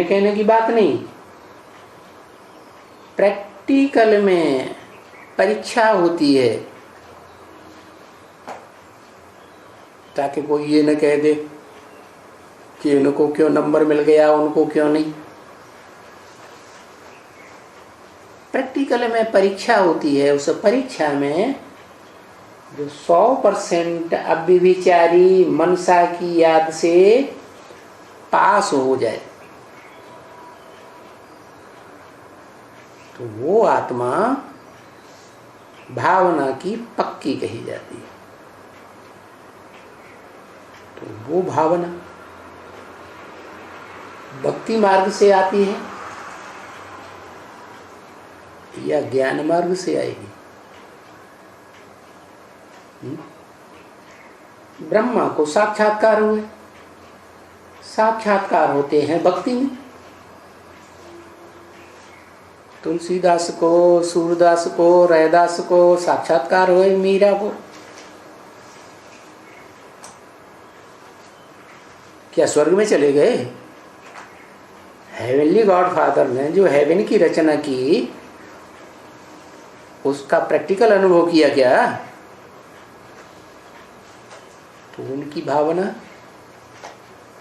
कहने की बात नहीं, प्रैक्टिकल में परीक्षा होती है, ताकि कोई ये न कह दे कि इनको क्यों नंबर मिल गया उनको क्यों नहीं। प्रैक्टिकल में परीक्षा होती है, उस परीक्षा में जो 100% अव्यभिचारी मनसा की याद से पास हो जाए तो वो आत्मा भावना की पक्की कही जाती है। तो वो भावना भक्ति मार्ग से आती है या ज्ञान मार्ग से आएगी? ब्रह्मा को साक्षात्कार हुए, साक्षात्कार होते हैं भक्ति में। तुलसीदास को, सूरदास को, रैदास को साक्षात्कार हुए, मीरा को। क्या स्वर्ग में चले गए? हेवनली गॉडफादर ने जो हेवन की रचना की उसका प्रैक्टिकल अनुभव किया क्या? तो उनकी भावना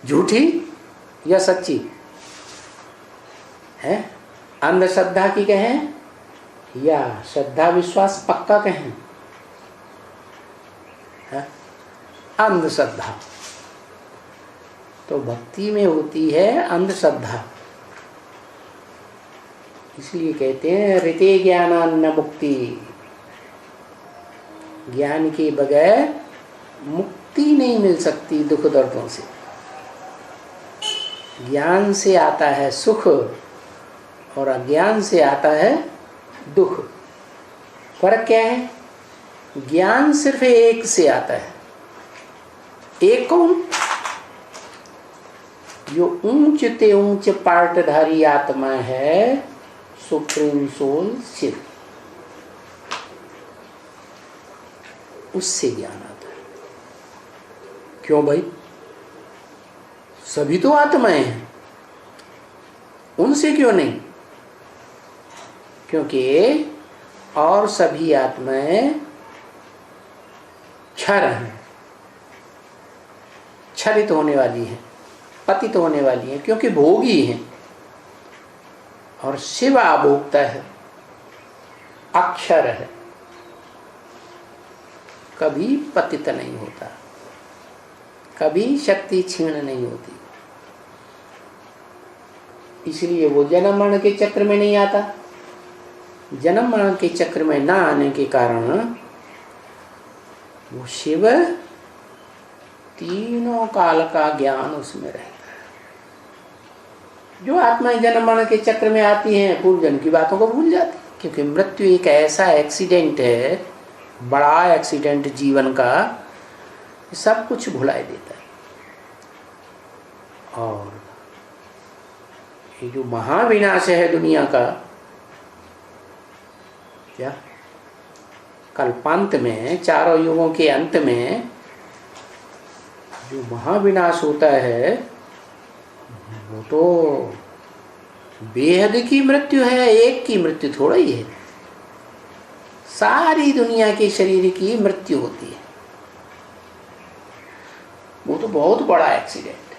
झूठी या सच्ची है? अंधश्रद्धा की कहें या श्रद्धा विश्वास पक्का कहें? अंधश्रद्धा। तो भक्ति में होती है अंधश्रद्धा, इसलिए कहते हैं ऋते ज्ञानान्न मुक्ति। ज्ञान के बगैर मुक्ति नहीं मिल सकती दुख दर्दों से। ज्ञान से आता है सुख और अज्ञान से आता है दुख। फर्क क्या है? ज्ञान सिर्फ एक से आता है। एक कौन? जो ऊंच ते ऊंच पार्टधारी आत्मा है, सुप्रीम सोल शिव, उससे ज्ञान आता है। क्यों भाई? सभी तो आत्माएं हैं, उनसे क्यों नहीं? क्योंकि और सभी आत्माएं क्षर हैं, क्षरित होने वाली हैं, पतित होने वाली हैं, क्योंकि भोगी हैं। और शिव अभोक्ता है, अक्षर है, कभी पतित नहीं होता, कभी शक्ति क्षीण नहीं होती। इसलिए वो जन्म मरण के चक्र में नहीं आता। जन्म मरण के चक्र में ना आने के कारण वो शिव तीनों काल का ज्ञान उसमें रहता है। जो आत्माएं जन्म मरण के चक्र में आती हैं पूर्व जन्म की बातों को भूल जाती, क्योंकि मृत्यु एक ऐसा एक्सीडेंट है, बड़ा एक्सीडेंट जीवन का, सब कुछ भुला देता है। और ये जो महाविनाश है दुनिया का, क्या कल्पांत में, चारों युगों के अंत में जो महाविनाश होता है वो तो बेहद की मृत्यु है। एक की मृत्यु थोड़ा ही है, सारी दुनिया के शरीर की मृत्यु होती है। वो तो बहुत बड़ा एक्सीडेंट है।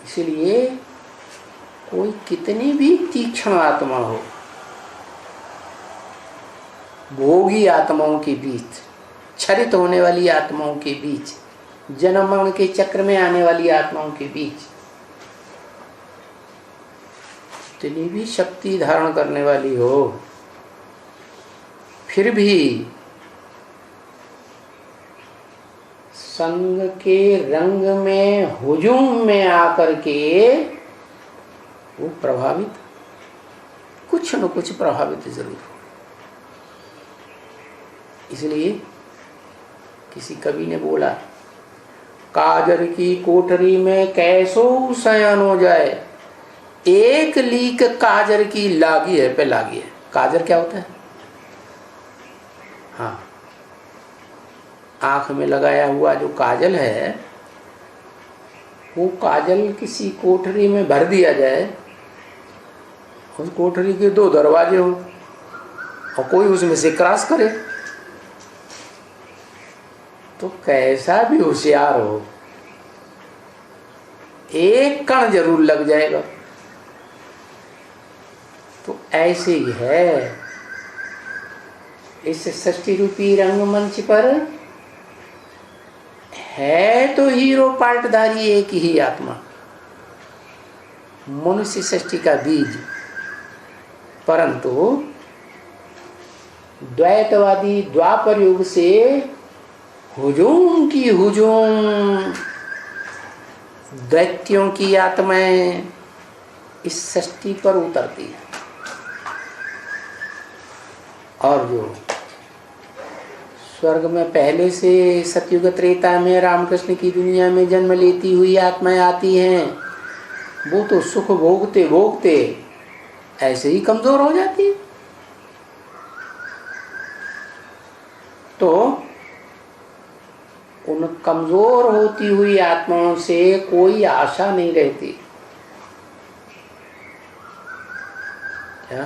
इसलिए कोई कितनी भी तीक्ष्ण आत्मा हो, भोगी आत्माओं के बीच, क्षरित होने वाली आत्माओं के बीच, जन्म मरण के चक्र में आने वाली आत्माओं के बीच, इतनी भी शक्ति धारण करने वाली हो, फिर भी संग के रंग में, हुजूम में आकर के वो प्रभावित, कुछ न कुछ प्रभावित जरूर हो। इसलिए किसी कवि ने बोला, काजर की कोठरी में कैसो शयन हो जाए, एक लीक काजर की लागी है पे लागी है। काजर क्या होता है? हाँ, आंख में लगाया हुआ जो काजल है वो काजल किसी कोठरी में भर दिया जाए, उस कोठरी के 2 दरवाजे हो और कोई उसमें से क्रॉस करे तो कैसा भी होशियार हो, एक कण जरूर लग जाएगा। तो ऐसे ही है इस सृष्टि रूपी रंगमंच पर है तो हीरो पार्टधारी एक ही आत्मा, मनुष्य सृष्टि का बीज, परंतु द्वैतवादी द्वापर युग से हुजूम की हुजूम दैत्यों की आत्माएं इस सृष्टि पर उतरती है। और जो स्वर्ग में पहले से सतयुग त्रेता में रामकृष्ण की दुनिया में जन्म लेती हुई आत्माएं आती हैं, वो तो सुख भोगते भोगते ऐसे ही कमजोर हो जाती है। तो उन कमजोर होती हुई आत्माओं से कोई आशा नहीं रहती क्या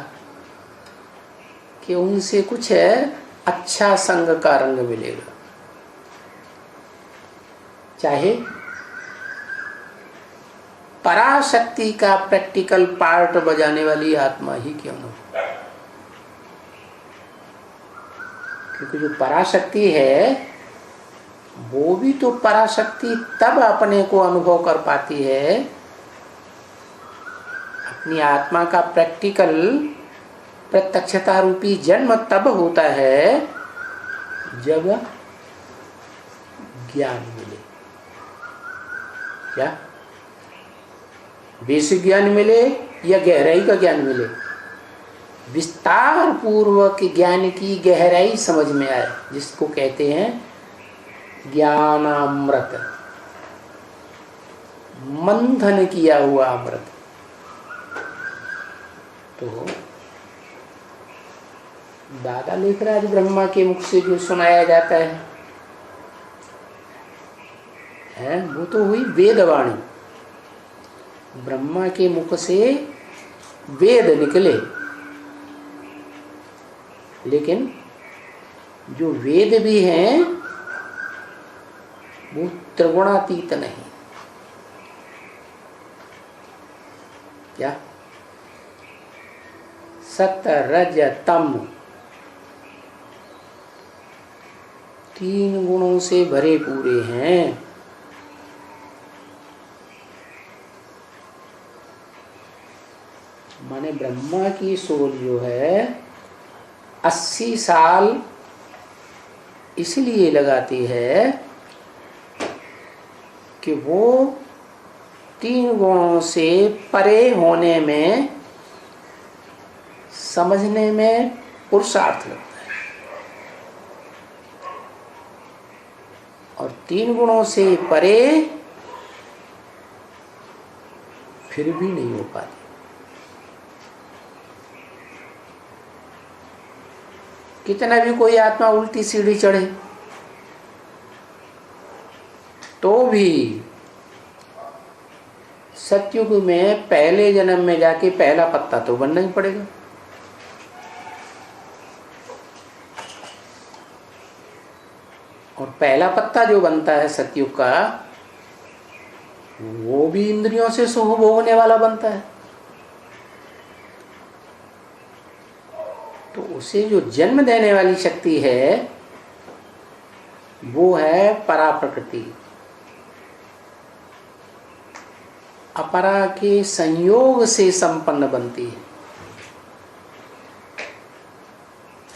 कि उनसे कुछ अच्छा संग का रंग मिलेगा, चाहे पराशक्ति का प्रैक्टिकल पार्ट बजाने वाली आत्मा ही क्यों न हो। क्योंकि जो पराशक्ति है वो भी तो पराशक्ति तब अपने को अनुभव कर पाती है, अपनी आत्मा का प्रैक्टिकल प्रत्यक्षता रूपी जन्म तब होता है जब ज्ञान मिले। क्या बेसिक ज्ञान मिले या गहराई का ज्ञान मिले? विस्तार पूर्वक ज्ञान की गहराई समझ में आए, जिसको कहते हैं ज्ञानामृत, मंथन किया हुआ अमृत। तो दादा लेखराज ब्रह्मा के मुख से जो सुनाया जाता है वो तो हुई वेदवाणी। ब्रह्मा के मुख से वेद निकले, लेकिन जो वेद भी हैं वो त्रिगुणातीत नहीं। क्या सत्य रज तम 3 गुणों से भरे पूरे हैं। माने ब्रह्मा की सोल जो है 80 साल इसलिए लगाती है कि वो 3 गुणों से परे होने में, समझने में पुरुषार्थ लगता है, और 3 गुणों से परे फिर भी नहीं हो पाती। कितना भी कोई आत्मा उल्टी सीढ़ी चढ़े तो भी सतयुग में पहले जन्म में जाके पहला पत्ता तो बनना ही पड़ेगा। और पहला पत्ता जो बनता है सतयुग का, वो भी इंद्रियों से सुख भोगने वाला बनता है। तो उसे जो जन्म देने वाली शक्ति है वो है परा प्रकृति। अपरा के संयोग से संपन्न बनती है।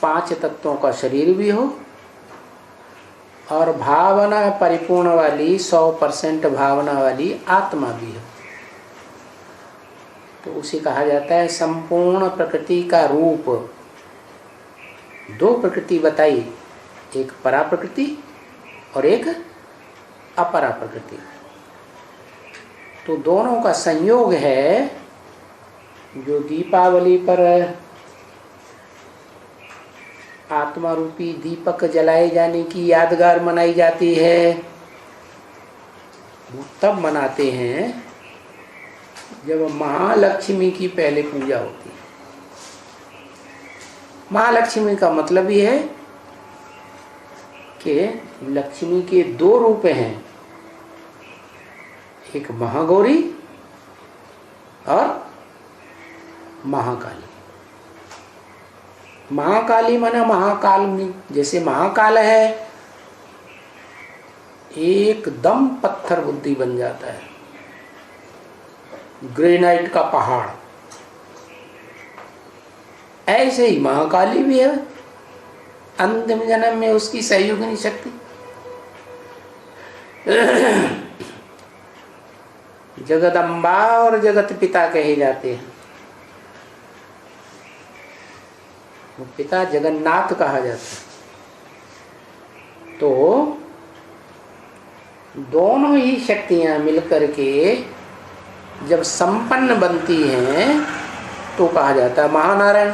5 तत्वों का शरीर भी हो और भावना परिपूर्ण वाली 100% भावना वाली आत्मा भी हो, तो उसे कहा जाता है संपूर्ण प्रकृति का रूप। 2 प्रकृति बताई, एक परा प्रकृति और एक अपरा प्रकृति। तो दोनों का संयोग है जो दीपावली पर आत्मा रूपी दीपक जलाए जाने की यादगार मनाई जाती है। वो तब मनाते हैं जब महालक्ष्मी की पहले पूजा होती है। महालक्ष्मी का मतलब ये है कि लक्ष्मी के दो रूप हैं, एक महागौरी और महाकाली। महाकाली माने महाकाल, जैसे महाकाल है एकदम पत्थर बुद्धि बन जाता है, ग्रेनाइट का पहाड़, ऐसे ही महाकाली भी है। अंतिम जन्म में उसकी सहयोगिनी शक्ति जगदम्बा और जगत पिता कहे जाते हैं। वो पिता जगन्नाथ कहा जाता है। तो दोनों ही शक्तियां मिलकर के जब संपन्न बनती हैं तो कहा जाता है महानारायण।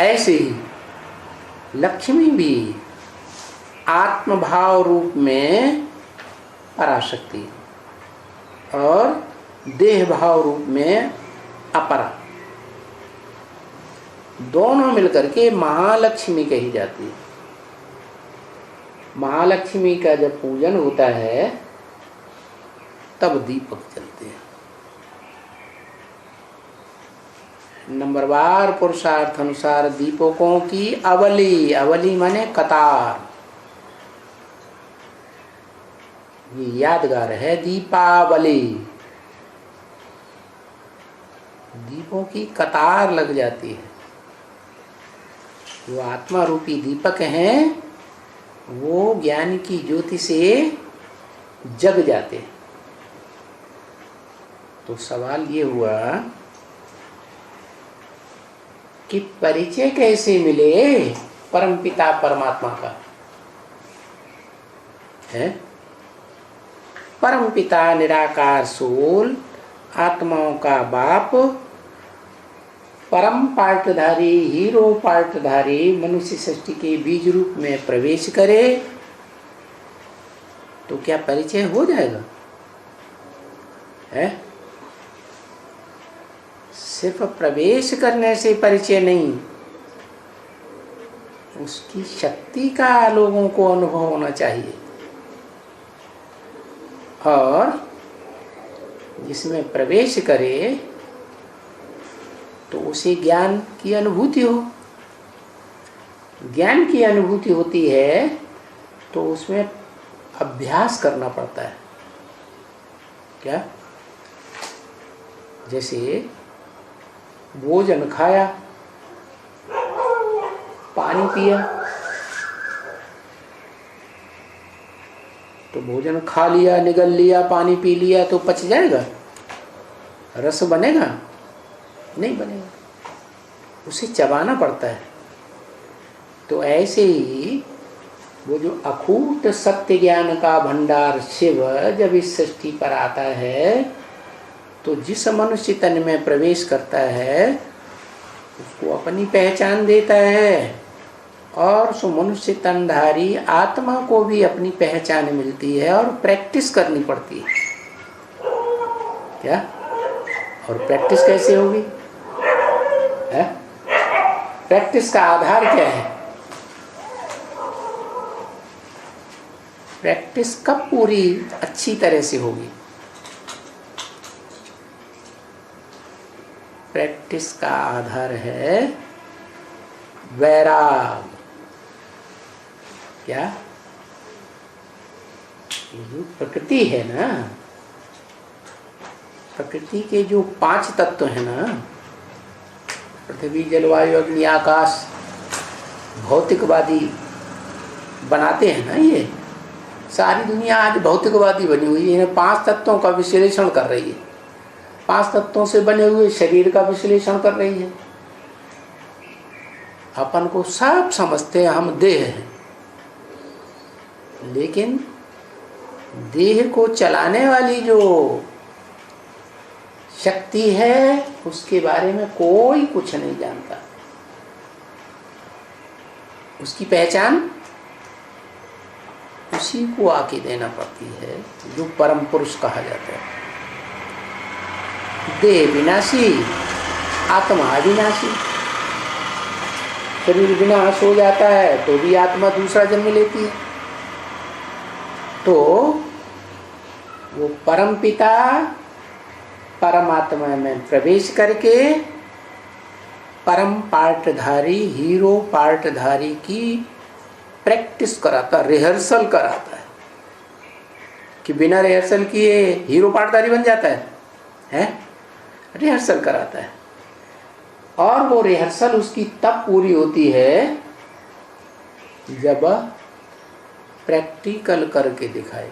ऐसे ही लक्ष्मी भी आत्मभाव रूप में पराशक्ति और देह भाव रूप में अपरा, दोनों मिलकर के महालक्ष्मी कही जाती है। महालक्ष्मी का जब पूजन होता है तब दीपक जलते हैं। नंबरवार पुरुषार्थ अनुसार दीपकों की अवली, अवली माने कतार, ये यादगार है दीपावली। दीपों की कतार लग जाती है। जो आत्मा रूपी दीपक हैं वो ज्ञान की ज्योति से जग जाते हैं। तो सवाल ये हुआ कि परिचय कैसे मिले परमपिता परमात्मा का है। परमपिता निराकार सोल, आत्माओं का बाप, परम पार्टधारी, हीरो पार्टधारी मनुष्य सृष्टि के बीज रूप में प्रवेश करे तो क्या परिचय हो जाएगा? है सिर्फ प्रवेश करने से परिचय नहीं, उसकी शक्ति का लोगों को अनुभव होना चाहिए और जिसमें प्रवेश करे तो उसे ज्ञान की अनुभूति हो। ज्ञान की अनुभूति होती है तो उसमें अभ्यास करना पड़ता है। क्या? जैसे भोजन खाया, पानी पिया, तो भोजन खा लिया, निगल लिया, पानी पी लिया तो पच जाएगा? रस बनेगा? नहीं बनेगा, उसे चबाना पड़ता है। तो ऐसे ही वो जो अखूट सत्य ज्ञान का भंडार शिव जब इस सृष्टि पर आता है तो जिस मनुष्य तन में प्रवेश करता है उसको अपनी पहचान देता है और सो मनुष्य तनधारी आत्मा को भी अपनी पहचान मिलती है और प्रैक्टिस करनी पड़ती है। क्या? और प्रैक्टिस कैसे होगी? प्रैक्टिस का आधार क्या है? प्रैक्टिस कब पूरी अच्छी तरह से होगी? प्रैक्टिस का आधार है वैराग। क्या? ये जो प्रकृति है ना, प्रकृति के जो 5 तत्व है ना, पृथ्वी जलवायु अग्नि आकाश, भौतिकवादी बनाते हैं ना, ये सारी दुनिया आज भौतिकवादी बनी हुई है। 5 तत्वों का विश्लेषण कर रही है, 5 तत्वों से बने हुए शरीर का विश्लेषण कर रही है। अपन को सब समझते हैं हम देह हैं, लेकिन देह को चलाने वाली जो शक्ति है उसके बारे में कोई कुछ नहीं जानता। उसकी पहचान उसी को आके देना पड़ती है जो परम पुरुष कहा जाता है। देह विनाशी, आत्मा अविनाशी। शरीर विनाश हो जाता है तो भी आत्मा दूसरा जन्म लेती है। तो वो परम पिता परमात्मा में प्रवेश करके परम पार्टधारी, हीरो पार्टधारी की प्रैक्टिस कराता, रिहर्सल कराता है कि बिना रिहर्सल किए हीरो पार्टधारी बन जाता है? रिहर्सल कराता है। और वो रिहर्सल उसकी तब पूरी होती है जब प्रैक्टिकल करके दिखाए।